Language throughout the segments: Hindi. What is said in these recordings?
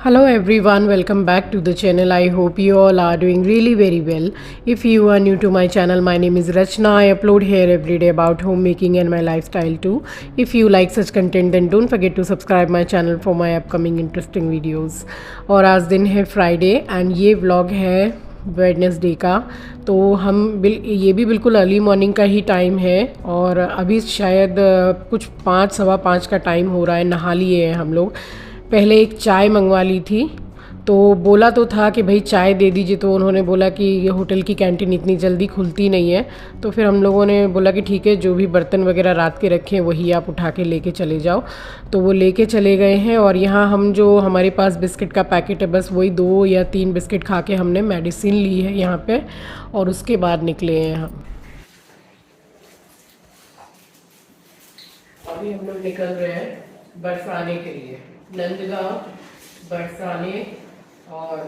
Hello everyone, welcome back to the channel. I hope you all are doing really very well. If you are new to my channel, my name is Rachna. I upload here every day about homemaking and my lifestyle too. If you like such content then don't forget to subscribe my channel for my upcoming interesting videos. और आज दिन है फ्राइडे एंड ये व्लॉग है वेडनेसडे का। तो हम ये भी बिल्कुल अर्ली मॉर्निंग का ही टाइम है और अभी शायद कुछ 5 सवा 5 का टाइम हो रहा है। नहा लिए हैं हम लोग। पहले एक चाय मंगवा ली थी, तो बोला तो था कि भाई चाय दे दीजिए, तो उन्होंने बोला कि ये होटल की कैंटीन इतनी जल्दी खुलती नहीं है। तो फिर हम लोगों ने बोला कि ठीक है, जो भी बर्तन वगैरह रात के रखे हैं वही आप उठा के लेके चले जाओ। तो वो लेके चले गए हैं और यहाँ हम जो हमारे पास बिस्किट का पैकेट है बस वही 2 या 3 बिस्किट खा के हमने मेडिसिन ली है यहाँ पे और उसके बाद निकले हैं हम। अभी हम लोग निकल रहे हैं बरसाने के लिए, नंदगांव बरसाने और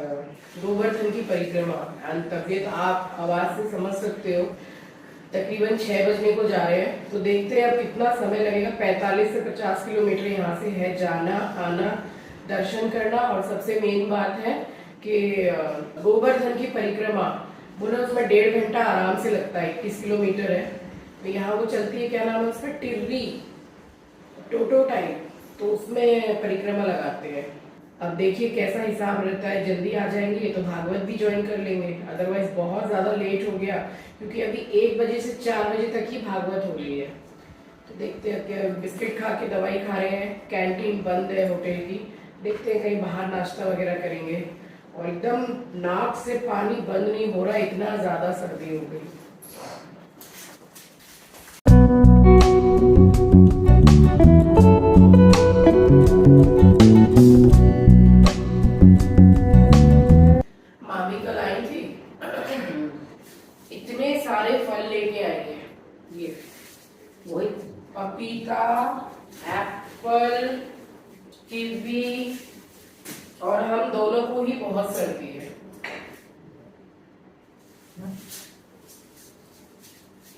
गोवर्धन की परिक्रमा। तबीयत आप आवाज़ से समझ सकते हो, तकरीबन 6 बजने को जा रहे हैं। तो देखते हैं अब कितना समय लगेगा। 45 से 50 किलोमीटर यहाँ से है, जाना आना दर्शन करना। और सबसे मेन बात है कि गोवर्धन की परिक्रमा बोला उसमें 1.5 घंटा आराम से लगता है। 21 किलोमीटर है। तो यहाँ वो चलती है, क्या नाम है उसका, टिर्री टोटो टाइप, तो उसमें परिक्रमा लगाते हैं। अब देखिए कैसा हिसाब रहता है। जल्दी आ जाएंगे तो भागवत भी ज्वाइन कर लेंगे, अदरवाइज बहुत ज़्यादा लेट हो गया क्योंकि अभी 1 बजे से 4 बजे तक ही भागवत हो रही है। तो देखते हैं, क्या बिस्किट खा के दवाई खा रहे हैं। कैंटीन बंद है होटल की, देखते हैं कहीं बाहर नाश्ता वगैरह करेंगे। और एकदम नाक से पानी बंद नहीं हो रहा, इतना ज़्यादा सर्दी हो गई। इतने सारे फल लेके आए हैं, ये वही पपीता, एप्पल, कीवी, और हम दोनों को ही बहुत सर्दी है।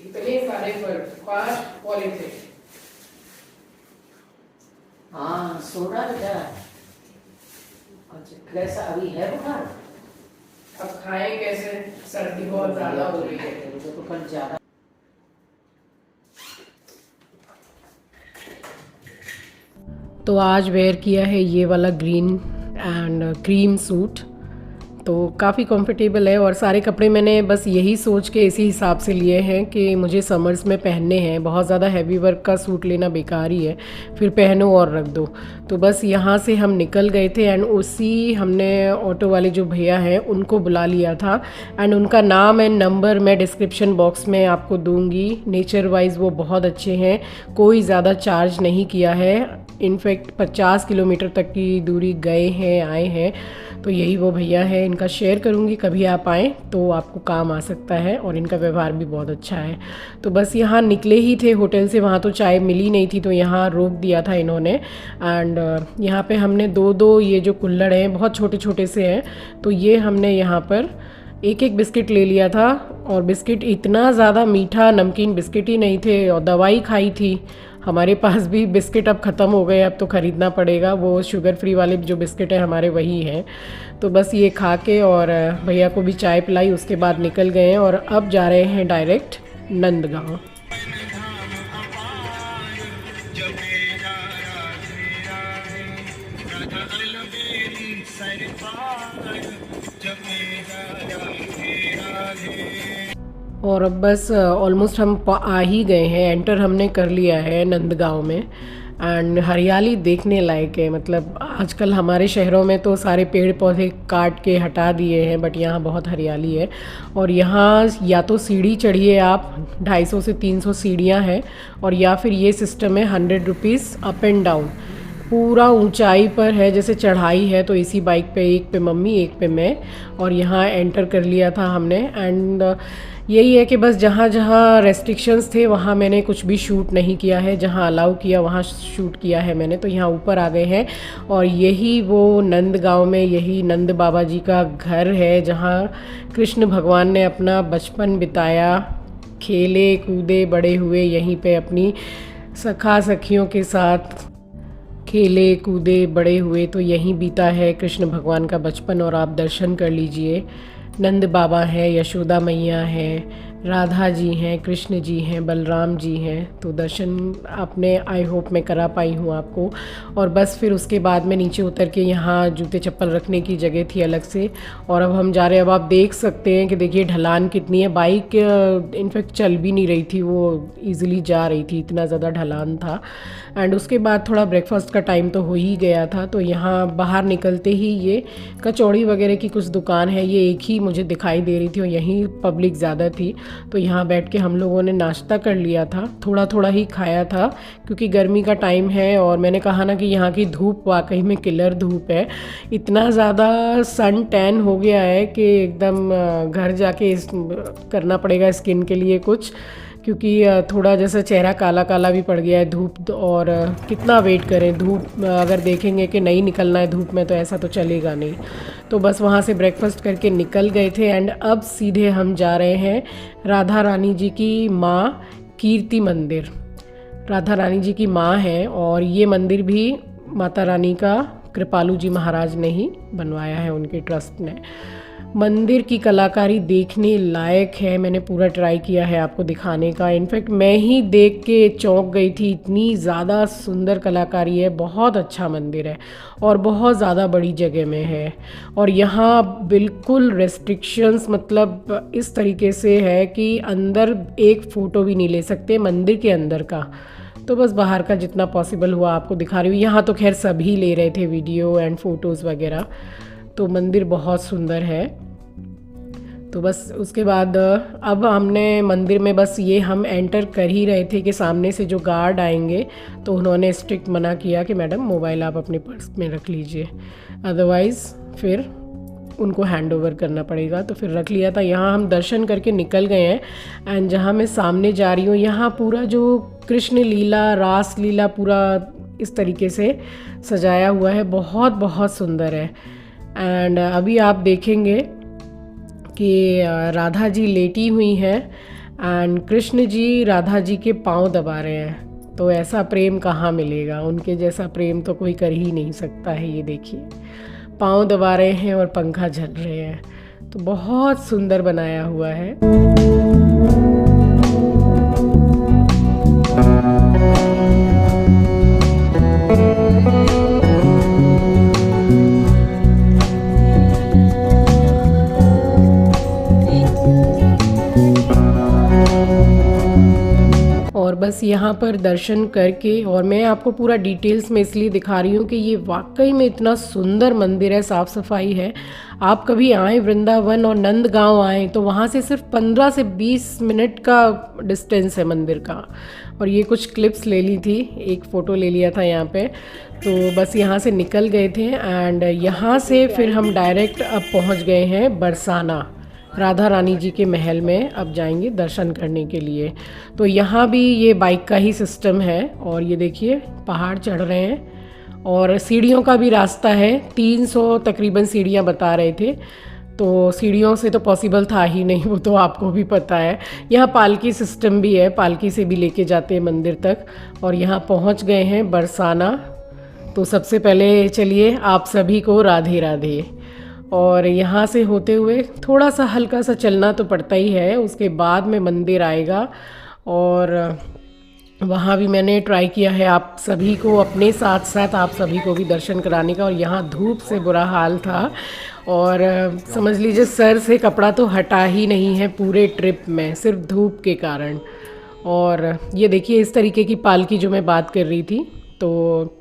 इतने सारे फल, 5 पॉलीथिन। हाँ, सोना बेटा। अच्छा, कैसा अभी है बुखार? अब खाएं कैसे, सर्दी बहुत ज्यादा हो रही है। तो कल ज्यादा। तो आज वेयर किया है ये वाला ग्रीन एंड क्रीम सूट, तो काफ़ी कंफर्टेबल है। और सारे कपड़े मैंने बस यही सोच के इसी हिसाब से लिए हैं कि मुझे समर्स में पहनने हैं। बहुत ज़्यादा हैवी वर्क का सूट लेना बेकार ही है, फिर पहनो और रख दो। तो बस यहाँ से हम निकल गए थे एंड उसी हमने ऑटो वाले जो भैया हैं उनको बुला लिया था एंड उनका नाम एंड नंबर मैं डिस्क्रिप्शन बॉक्स में आपको दूंगी। नेचर वाइज वो बहुत अच्छे हैं, कोई ज़्यादा चार्ज नहीं किया है। इनफैक्ट 50 किलोमीटर तक की दूरी गए हैं, आए हैं। तो यही वो भैया है, इनका शेयर करूँगी, कभी आप आएँ तो आपको काम आ सकता है। और इनका व्यवहार भी बहुत अच्छा है। तो बस यहाँ निकले ही थे होटल से, वहाँ तो चाय मिली नहीं थी तो यहाँ रोक दिया था इन्होंने। एंड यहाँ पे हमने 2 ये जो कुल्हड़ हैं बहुत छोटे छोटे से हैं, तो ये हमने यहाँ पर एक बिस्किट ले लिया था। और बिस्किट इतना ज़्यादा मीठा नमकीन बिस्किट ही नहीं थे, और दवाई खाई थी। हमारे पास भी बिस्किट अब ख़त्म हो गए, अब तो ख़रीदना पड़ेगा। वो शुगर फ्री वाले जो बिस्किट है हमारे वही हैं। तो बस ये खा के और भैया को भी चाय पिलाई, उसके बाद निकल गए हैं और अब जा रहे हैं डायरेक्ट नंदगांव। और अब बस ऑलमोस्ट हम आ ही गए हैं, एंटर हमने कर लिया है नंदगांव में। एंड हरियाली देखने लायक है। मतलब आजकल हमारे शहरों में तो सारे पेड़ पौधे काट के हटा दिए हैं, बट यहाँ बहुत हरियाली है। और यहाँ या तो सीढ़ी चढ़िए आप, 250 से 300 सीढ़ियाँ हैं, और या फिर ये सिस्टम है 100 रुपीज़ अप एंड डाउन। पूरा ऊंचाई पर है, जैसे चढ़ाई है। तो इसी बाइक पे, एक पे मम्मी एक पे मैं, और यहाँ एंटर कर लिया था हमने। एंड यही है कि बस जहाँ जहाँ रेस्ट्रिक्शंस थे वहाँ मैंने कुछ भी शूट नहीं किया है, जहाँ अलाउ किया वहाँ शूट किया है मैंने। तो यहाँ ऊपर आ गए हैं और यही वो नंदगांव में यही नंद बाबा जी का घर है, जहाँ कृष्ण भगवान ने अपना बचपन बिताया, खेले कूदे बड़े हुए यहीं पे अपनी सखा सखियों के साथ खेले कूदे बड़े हुए, तो यहीं बीता है कृष्ण भगवान का बचपन। और आप दर्शन कर लीजिए, नंद बाबा हैं, यशोदा मैया हैं, राधा जी हैं, कृष्ण जी हैं, बलराम जी हैं। तो दर्शन आपने आई होप मैं करा पाई हूँ आपको। और बस फिर उसके बाद में नीचे उतर के यहाँ जूते चप्पल रखने की जगह थी अलग से, और अब हम जा रहे हैं। अब आप देख सकते हैं कि देखिए ढलान कितनी है। बाइक इनफैक्ट चल भी नहीं रही थी, वो ईज़िली जा रही थी, इतना ज़्यादा ढलान था। एंड उसके बाद थोड़ा ब्रेकफास्ट का टाइम तो हो ही गया था, तो यहाँ बाहर निकलते ही ये कचौड़ी वगैरह की कुछ दुकान है, ये एक ही मुझे दिखाई दे रही थी और यहीं पब्लिक ज़्यादा थी। तो यहाँ बैठ के हम लोगों ने नाश्ता कर लिया था, थोड़ा थोड़ा ही खाया था क्योंकि गर्मी का टाइम है। और मैंने कहा ना कि यहाँ की धूप वाकई में किलर धूप है, इतना ज़्यादा सन टैन हो गया है कि एकदम घर जाके करना पड़ेगा स्किन के लिए कुछ, क्योंकि थोड़ा जैसा चेहरा काला काला भी पड़ गया है धूप। और कितना वेट करें, धूप अगर देखेंगे कि नहीं निकलना है धूप में तो ऐसा तो चलेगा नहीं। तो बस वहाँ से ब्रेकफास्ट करके निकल गए थे। एंड अब सीधे हम जा रहे हैं राधा रानी जी की माँ कीर्ति मंदिर। राधा रानी जी की माँ है और ये मंदिर भी माता रानी का कृपालू जी महाराज ने ही बनवाया है, उनके ट्रस्ट ने। मंदिर की कलाकारी देखने लायक है, मैंने पूरा ट्राई किया है आपको दिखाने का। इनफैक्ट मैं ही देख के चौंक गई थी, इतनी ज़्यादा सुंदर कलाकारी है। बहुत अच्छा मंदिर है और बहुत ज़्यादा बड़ी जगह में है। और यहाँ बिल्कुल रेस्ट्रिक्शंस मतलब इस तरीके से है कि अंदर एक फ़ोटो भी नहीं ले सकते मंदिर के अंदर का, तो बस बाहर का जितना पॉसिबल हुआ आपको दिखा रही हूँ। यहाँ तो खैर सभी ले रहे थे वीडियो एंड फ़ोटोज़ वगैरह। तो मंदिर बहुत सुंदर है। तो बस उसके बाद अब हमने मंदिर में बस ये हम एंटर कर ही रहे थे कि सामने से जो गार्ड आएंगे तो उन्होंने स्ट्रिक्ट मना किया कि मैडम मोबाइल आप अपने पर्स में रख लीजिए, अदरवाइज़ फिर उनको हैंड ओवर करना पड़ेगा। तो फिर रख लिया था। यहाँ हम दर्शन करके निकल गए हैं। एंड जहाँ मैं सामने जा रही हूँ यहाँ पूरा जो कृष्ण लीला रास लीला पूरा इस तरीके से सजाया हुआ है, बहुत बहुत सुंदर है। एंड अभी आप देखेंगे कि राधा जी लेटी हुई हैं एंड कृष्ण जी राधा जी के पाँव दबा रहे हैं। तो ऐसा प्रेम कहाँ मिलेगा, उनके जैसा प्रेम तो कोई कर ही नहीं सकता है। ये देखिए पाँव दबा रहे हैं और पंखा झल रहे हैं, तो बहुत सुंदर बनाया हुआ है। और बस यहाँ पर दर्शन करके, और मैं आपको पूरा डिटेल्स में इसलिए दिखा रही हूँ कि ये वाकई में इतना सुंदर मंदिर है, साफ़ सफाई है। आप कभी आएँ वृंदावन और नंदगांव आएँ तो वहाँ से सिर्फ 15 से 20 मिनट का डिस्टेंस है मंदिर का। और ये कुछ क्लिप्स ले ली थी, एक फ़ोटो ले लिया था यहाँ पे। तो बस यहाँ से निकल गए थे एंड यहाँ से फिर हम डायरेक्ट अब पहुँच गए हैं बरसाना, राधा रानी जी के महल में अब जाएंगे दर्शन करने के लिए। तो यहाँ भी ये बाइक का ही सिस्टम है। और ये देखिए पहाड़ चढ़ रहे हैं और सीढ़ियों का भी रास्ता है, 300 तकरीबन सीढ़ियाँ बता रहे थे। तो सीढ़ियों से तो पॉसिबल था ही नहीं, वो तो आपको भी पता है। यहाँ पालकी सिस्टम भी है, पालकी से भी लेके जाते हैं मंदिर तक। और यहाँ पहुँच गए हैं बरसाना। तो सबसे पहले चलिए आप सभी को राधे राधे। और यहाँ से होते हुए थोड़ा सा हल्का सा चलना तो पड़ता ही है, उसके बाद में मंदिर आएगा। और वहाँ भी मैंने ट्राई किया है आप सभी को अपने साथ साथ आप सभी को भी दर्शन कराने का। और यहाँ धूप से बुरा हाल था और समझ लीजिए सर से कपड़ा तो हटा ही नहीं है पूरे ट्रिप में, सिर्फ धूप के कारण। और ये देखिए इस तरीके की पालकी जो मैं बात कर रही थी, तो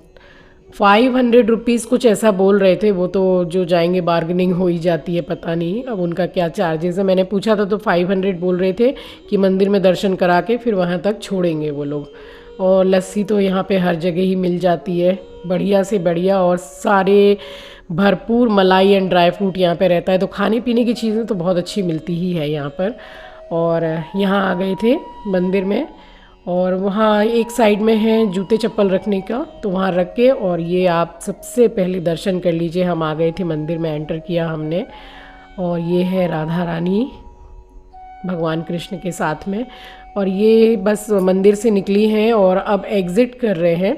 500 रुपीज़ कुछ ऐसा बोल रहे थे। वो तो जो जाएंगे बार्गेनिंग हो ही जाती है, पता नहीं अब उनका क्या चार्जेस है। मैंने पूछा था तो 500 बोल रहे थे कि मंदिर में दर्शन करा के फिर वहाँ तक छोड़ेंगे वो लोग। और लस्सी तो यहाँ पे हर जगह ही मिल जाती है, बढ़िया से बढ़िया, और सारे भरपूर मलाई एंड ड्राई फ्रूट यहाँ पे रहता है। तो खाने पीने की चीज़ें तो बहुत अच्छी मिलती ही है यहाँ पर। और यहाँ आ गए थे मंदिर में, और वहाँ एक साइड में है जूते चप्पल रखने का, तो वहाँ रख के और ये आप सबसे पहले दर्शन कर लीजिए। हम आ गए थे मंदिर में, एंटर किया हमने, और ये है राधा रानी भगवान कृष्ण के साथ में। और ये बस मंदिर से निकली हैं और अब एग्ज़िट कर रहे हैं।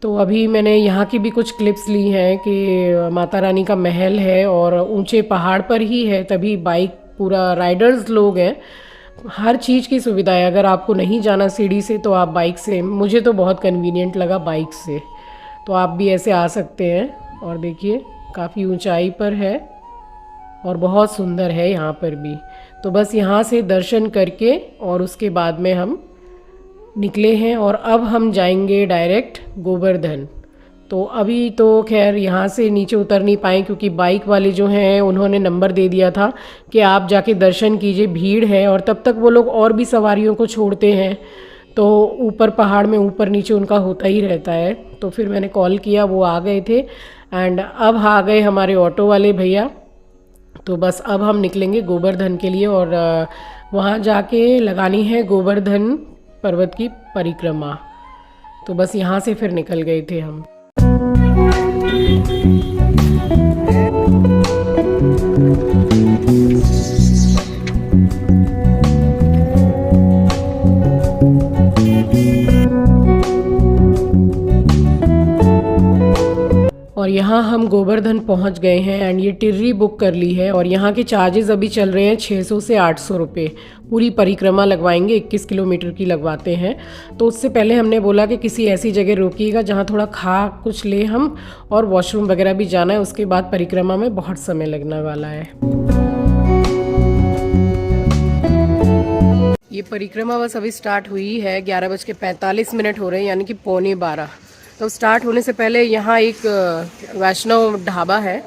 तो अभी मैंने यहाँ की भी कुछ क्लिप्स ली हैं कि माता रानी का महल है और ऊंचे पहाड़ पर ही है, तभी बाइक पूरा राइडर्स लोग हैं, हर चीज़ की सुविधा है। अगर आपको नहीं जाना सीढ़ी से तो आप बाइक से, मुझे तो बहुत कन्वीनियंट लगा बाइक से, तो आप भी ऐसे आ सकते हैं। और देखिए काफ़ी ऊंचाई पर है और बहुत सुंदर है यहाँ पर भी। तो बस यहाँ से दर्शन करके और उसके बाद में हम निकले हैं और अब हम जाएंगे डायरेक्ट गोवर्धन। तो अभी तो खैर यहाँ से नीचे उतर नहीं पाए क्योंकि बाइक वाले जो हैं उन्होंने नंबर दे दिया था कि आप जाके दर्शन कीजिए, भीड़ है, और तब तक वो लोग और भी सवारियों को छोड़ते हैं, तो ऊपर पहाड़ में ऊपर नीचे उनका होता ही रहता है। तो फिर मैंने कॉल किया, वो आ गए थे एंड अब आ गए हमारे ऑटो वाले भैया। तो बस अब हम निकलेंगे गोवर्धन के लिए और वहाँ जाके लगानी है गोवर्धन पर्वत की परिक्रमा। तो बस यहाँ से फिर निकल गए थे हम। और यहाँ हम गोवर्धन पहुँच गए हैं एंड ये टिर्री बुक कर ली है और यहाँ के चार्जेस अभी चल रहे हैं 600 से 800 रुपये। पूरी परिक्रमा लगवाएंगे, 21 किलोमीटर की लगवाते हैं। तो उससे पहले हमने बोला कि किसी ऐसी जगह रोकिएगा जहाँ थोड़ा खा कुछ ले हम, और वॉशरूम वगैरह भी जाना है, उसके बाद परिक्रमा में बहुत समय लगने वाला है। ये परिक्रमा बस अभी स्टार्ट हुई है, 11:45 हो रहे हैं, यानी कि 11:45। तो स्टार्ट होने से पहले यहाँ एक वैष्णव ढाबा है,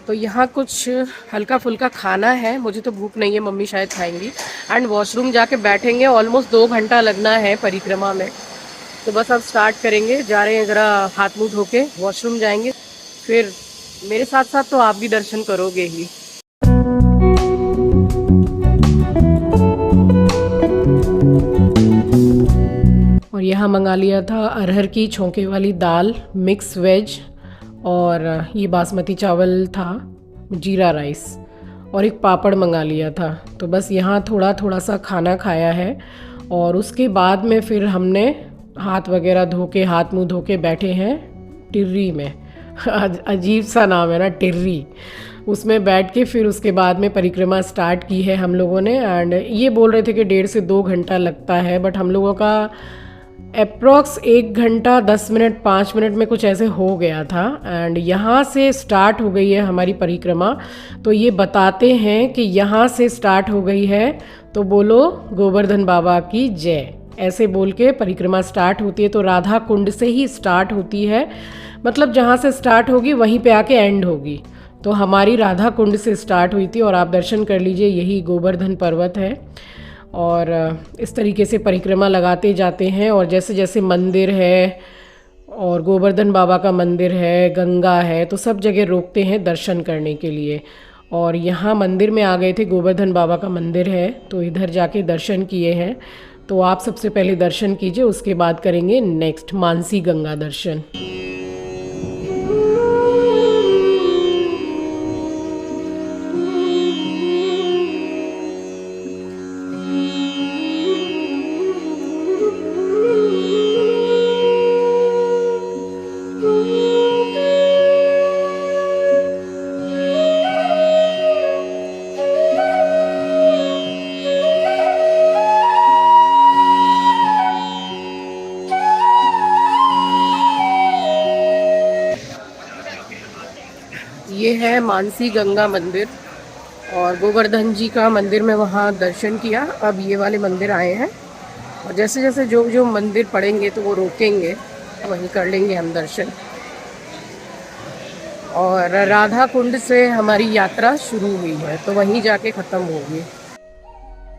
तो यहाँ कुछ हल्का फुल्का खाना है, मुझे तो भूख नहीं है, मम्मी शायद खाएंगी। एंड वॉशरूम जाके बैठेंगे, ऑलमोस्ट 2 घंटा लगना है परिक्रमा में। तो बस अब स्टार्ट करेंगे, जा रहे हैं, ज़रा हाथ मुँह धो के वॉशरूम जाएंगे, फिर मेरे साथ साथ तो आप भी दर्शन करोगे ही। और यहाँ मंगा लिया था अरहर की छोंके वाली दाल, मिक्स वेज, और ये बासमती चावल था, जीरा राइस, और एक पापड़ मंगा लिया था। तो बस यहाँ थोड़ा थोड़ा सा खाना खाया है और उसके बाद में फिर हमने हाथ वगैरह धो के, हाथ मुंह धो के बैठे हैं टिर्री में। अजीब सा नाम है ना, टिर्री। उसमें बैठ के फिर उसके बाद में परिक्रमा स्टार्ट की है हम लोगों ने। एंड ये बोल रहे थे कि 1.5 से 2 घंटा लगता है, बट हम लोगों का अप्रॉक्स 1 घंटा 10 मिनट 5 मिनट में कुछ ऐसे हो गया था। एंड यहाँ से स्टार्ट हो गई है हमारी परिक्रमा। तो ये बताते हैं कि यहाँ से स्टार्ट हो गई है, तो बोलो गोवर्धन बाबा की जय, ऐसे बोल के परिक्रमा स्टार्ट होती है। तो राधा कुंड से ही स्टार्ट होती है, मतलब जहाँ से स्टार्ट होगी वहीं पे आके एंड होगी। तो हमारी राधा कुंड से स्टार्ट हुई थी और आप दर्शन कर लीजिए, यही गोवर्धन पर्वत है। और इस तरीके से परिक्रमा लगाते जाते हैं, और जैसे जैसे मंदिर है और गोवर्धन बाबा का मंदिर है, गंगा है, तो सब जगह रोकते हैं दर्शन करने के लिए। और यहाँ मंदिर में आ गए थे, गोवर्धन बाबा का मंदिर है, तो इधर जाके दर्शन किए हैं। तो आप सबसे पहले दर्शन कीजिए, उसके बाद करेंगे नेक्स्ट मानसी गंगा दर्शन। ये है मानसी गंगा मंदिर, और गोवर्धन जी का मंदिर में वहाँ दर्शन किया। अब ये वाले मंदिर आए हैं, और जैसे जैसे जो जो मंदिर पड़ेंगे तो वो रोकेंगे, वहीं कर लेंगे हम दर्शन। और राधा कुंड से हमारी यात्रा शुरू हुई है, तो वहीं जाके ख़त्म होगी।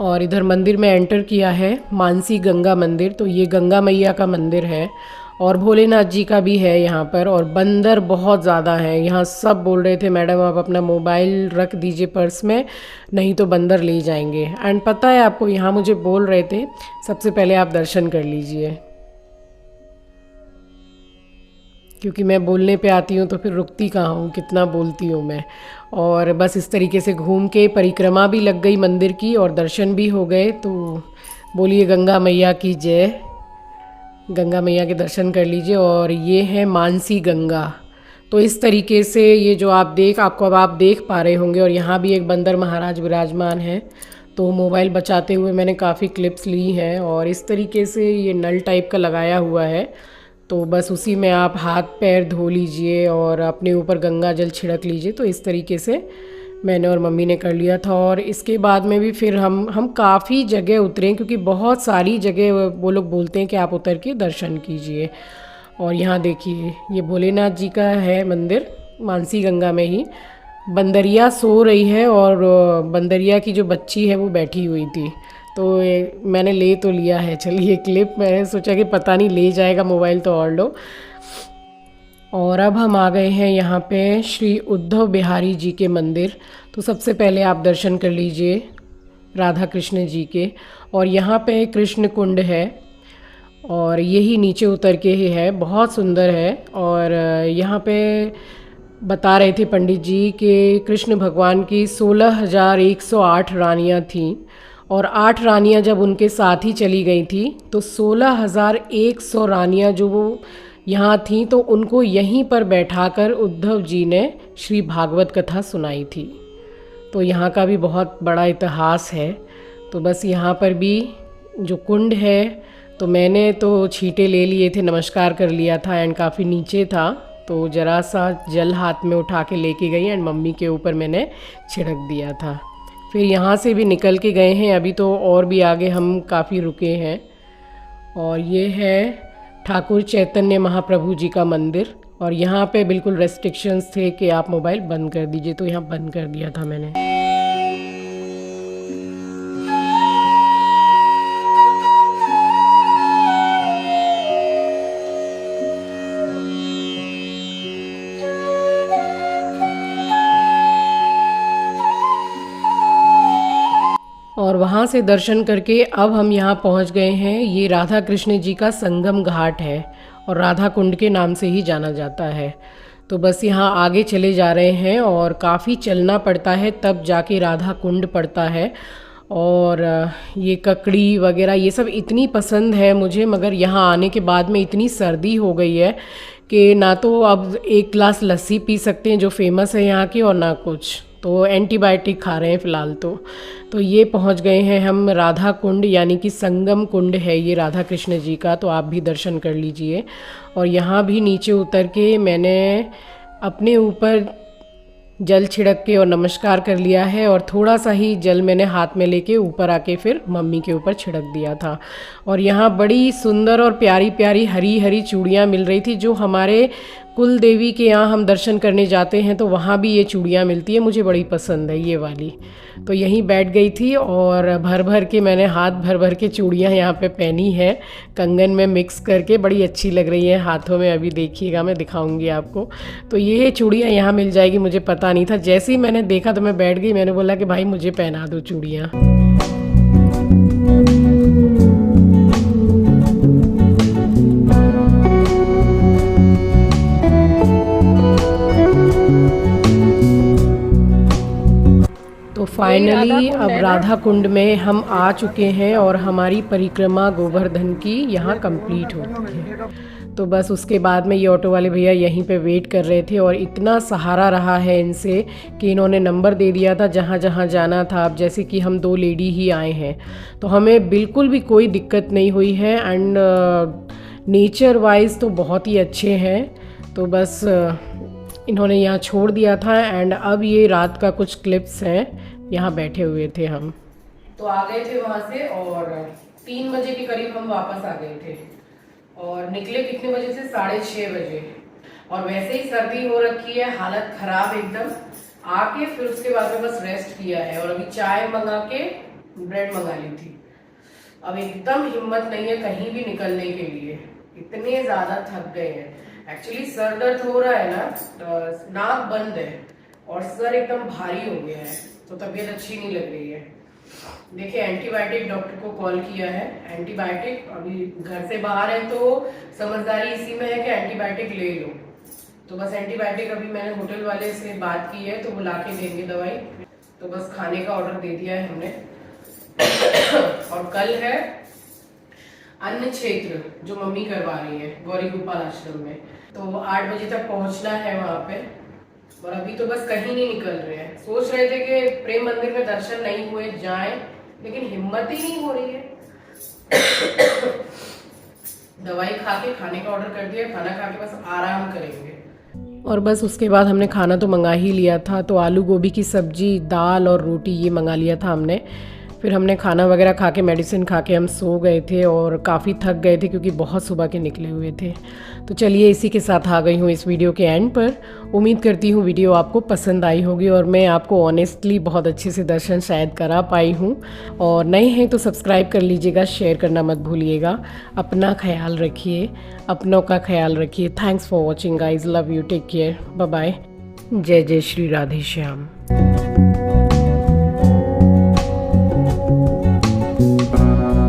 और इधर मंदिर में एंटर किया है, मानसी गंगा मंदिर। तो ये गंगा मैया का मंदिर है और भोलेनाथ जी का भी है यहाँ पर। और बंदर बहुत ज़्यादा हैं यहाँ, सब बोल रहे थे मैडम आप अपना मोबाइल रख दीजिए पर्स में, नहीं तो बंदर ले जाएंगे। एंड पता है आपको, यहाँ मुझे बोल रहे थे सबसे पहले आप दर्शन कर लीजिए, क्योंकि मैं बोलने पे आती हूँ तो फिर रुकती कहाँ हूँ, कितना बोलती हूँ मैं। और बस इस तरीके से घूम के परिक्रमा भी लग गई मंदिर की और दर्शन भी हो गए। तो बोलिए गंगा मैया की जय। गंगा मैया के दर्शन कर लीजिए। और ये है मानसी गंगा। तो इस तरीके से ये जो अब आप देख पा रहे होंगे। और यहाँ भी एक बंदर महाराज विराजमान है। तो मोबाइल बचाते हुए मैंने काफ़ी क्लिप्स ली हैं। और इस तरीके से ये नल टाइप का लगाया हुआ है। तो बस उसी में आप हाथ पैर धो लीजिए और अपने ऊपर गंगा जल छिड़क लीजिए। तो इस तरीके से मैंने और मम्मी ने कर लिया था। और इसके बाद में भी फिर हम काफ़ी जगह उतरे, क्योंकि बहुत सारी जगह वो लोग बोलते हैं कि आप उतर के दर्शन कीजिए। और यहाँ देखिए ये भोलेनाथ जी का है मंदिर, मानसी गंगा में ही। बंदरिया सो रही है और बंदरिया की जो बच्ची है वो बैठी हुई थी। तो मैंने ले तो लिया है। चलिए क्लिप, मैंने सोचा कि पता नहीं ले जाएगा मोबाइल तो और लो। और अब हम आ गए हैं यहाँ पे श्री उद्धव बिहारी जी के मंदिर। तो सबसे पहले आप दर्शन कर लीजिए राधा कृष्ण जी के। और यहाँ पे कृष्ण कुंड है और यही नीचे उतर के ही है, बहुत सुंदर है। और यहाँ पे बता रहे थे पंडित जी कि कृष्ण भगवान की 16,108 रानियाँ थीं। और 8 रानियाँ जब उनके साथ ही चली गई थी तो 16,100 रानियाँ जो वो यहाँ थीं, तो उनको यहीं पर बैठाकर उद्धव जी ने श्री भागवत कथा सुनाई थी। तो यहाँ का भी बहुत बड़ा इतिहास है। तो बस यहाँ पर भी जो कुंड है, तो मैंने तो छींटे ले लिए थे, नमस्कार कर लिया था एंड काफ़ी नीचे था। तो ज़रा सा जल हाथ में उठा के लेके गई एंड मम्मी के ऊपर मैंने छिड़क दिया था। फिर यहाँ से भी निकल के गए हैं, अभी तो और भी आगे हम काफ़ी रुके हैं। और ये है ठाकुर चैतन्य महाप्रभु जी का मंदिर। और यहाँ पे बिल्कुल रेस्ट्रिक्शंस थे कि आप मोबाइल बंद कर दीजिए, तो यहाँ बंद कर दिया था मैंने। और वहाँ से दर्शन करके अब हम यहाँ पहुँच गए हैं। ये राधा कृष्ण जी का संगम घाट है और राधा कुंड के नाम से ही जाना जाता है। तो बस यहाँ आगे चले जा रहे हैं और काफ़ी चलना पड़ता है, तब जाके राधा कुंड पड़ता है। और ये ककड़ी वगैरह ये सब इतनी पसंद है मुझे, मगर यहाँ आने के बाद में इतनी सर्दी हो गई है कि ना तो अब एक गिलास लस्सी पी सकते हैं जो फेमस है यहाँ की, और ना कुछ। तो एंटीबायोटिक खा रहे हैं फ़िलहाल। तो ये पहुँच गए हैं हम राधा कुंड, यानी कि संगम कुंड है ये राधा कृष्ण जी का। तो आप भी दर्शन कर लीजिए। और यहाँ भी नीचे उतर के मैंने अपने ऊपर जल छिड़क के और नमस्कार कर लिया है। और थोड़ा सा ही जल मैंने हाथ में लेके ऊपर आके फिर मम्मी के ऊपर छिड़क दिया था। और यहाँ बड़ी सुंदर और प्यारी प्यारी हरी हरी चूड़ियाँ मिल रही थी, जो हमारे कुल देवी के यहाँ हम दर्शन करने जाते हैं तो वहाँ भी ये चूड़ियाँ मिलती है, मुझे बड़ी पसंद है ये वाली। तो यहीं बैठ गई थी और भर भर के मैंने हाथ भर भर के चूड़ियाँ यहाँ पे पहनी है, कंगन में मिक्स करके, बड़ी अच्छी लग रही है हाथों में। अभी देखिएगा, मैं दिखाऊंगी आपको। तो ये चूड़ियाँ यहाँ मिल जाएगी, मुझे पता नहीं था। जैसे ही मैंने देखा तो मैं बैठ गई, मैंने बोला कि भाई मुझे पहना दो चूड़ियाँ। फाइनली अब राधा कुंड में हम आ चुके हैं और हमारी परिक्रमा गोवर्धन की यहाँ कंप्लीट हो चुकी है। तो बस उसके बाद में ये ऑटो वाले भैया यहीं पे वेट कर रहे थे और इतना सहारा रहा है इनसे कि इन्होंने नंबर दे दिया था जहाँ जहाँ जाना था। अब जैसे कि हम 2 लेडी ही आए हैं तो हमें बिल्कुल भी कोई दिक्कत नहीं हुई है एंड नेचर वाइज तो बहुत ही अच्छे हैं। तो बस इन्होंने यहाँ छोड़ दिया था एंड अब ये रात का कुछ क्लिप्स हैं, यहाँ बैठे हुए थे हम। तो आ गए थे वहाँ से और 3 बजे के करीब हम वापस आ गए थे और निकले कितने बजे से, 6:30 बजे। और वैसे ही सर्दी हो रखी है, हालत खराब एकदम। आके फिर उसके बाद में बस रेस्ट किया है और अभी चाय मंगा के ब्रेड मंगा ली थी। अब एकदम हिम्मत नहीं है कहीं भी निकलने के लिए, इतने ज्यादा थक गए हैं। एक्चुअली सर दर्द हो रहा है ना, नाक बंद है और सर एकदम भारी हो गया है, तो तबीयत अच्छी नहीं लग रही है। देखिए एंटीबायोटिक डॉक्टर को कॉल किया है, एंटीबायोटिक अभी घर से बाहर है तो समझदारी इसी में है कि एंटीबायोटिक ले लो। तो बस एंटीबायोटिक अभी मैंने होटल वाले से बात की है तो वो ला के देंगे दवाई। तो बस खाने का ऑर्डर दे दिया है हमने। और कल है अन्न क्षेत्र जो मम्मी करवा रही है गौरी गोपाल आश्रम में। तो 8 बजे तक पहुंचना है वहाँ पे, और अभी तो बस कहीं नहीं निकल रहे हैं। सोच रहे थे कि प्रेम मंदिर में दर्शन नहीं हुए जाएं, लेकिन हिम्मत ही नहीं हो रही है। दवाई खा के खाने का ऑर्डर कर दिया, खाना खा के बस आराम करेंगे। और बस उसके बाद हमने खाना तो मंगा ही लिया था, तो आलू गोभी की सब्जी, दाल और रोटी ये मंगा लिया था हमने। फिर हमने खाना वगैरह खा के मेडिसिन खा के हम सो गए थे और काफ़ी थक गए थे क्योंकि बहुत सुबह के निकले हुए थे। तो चलिए इसी के साथ आ गई हूँ इस वीडियो के एंड पर। उम्मीद करती हूँ वीडियो आपको पसंद आई होगी और मैं आपको ऑनेस्टली बहुत अच्छे से दर्शन शायद करा पाई हूँ। और नए हैं तो सब्सक्राइब कर लीजिएगा, शेयर करना मत भूलिएगा। अपना ख्याल रखिए, अपनों का ख्याल रखिए। Thanks for watching guys, love you, take care, bye bye. जय जय श्री राधे श्याम।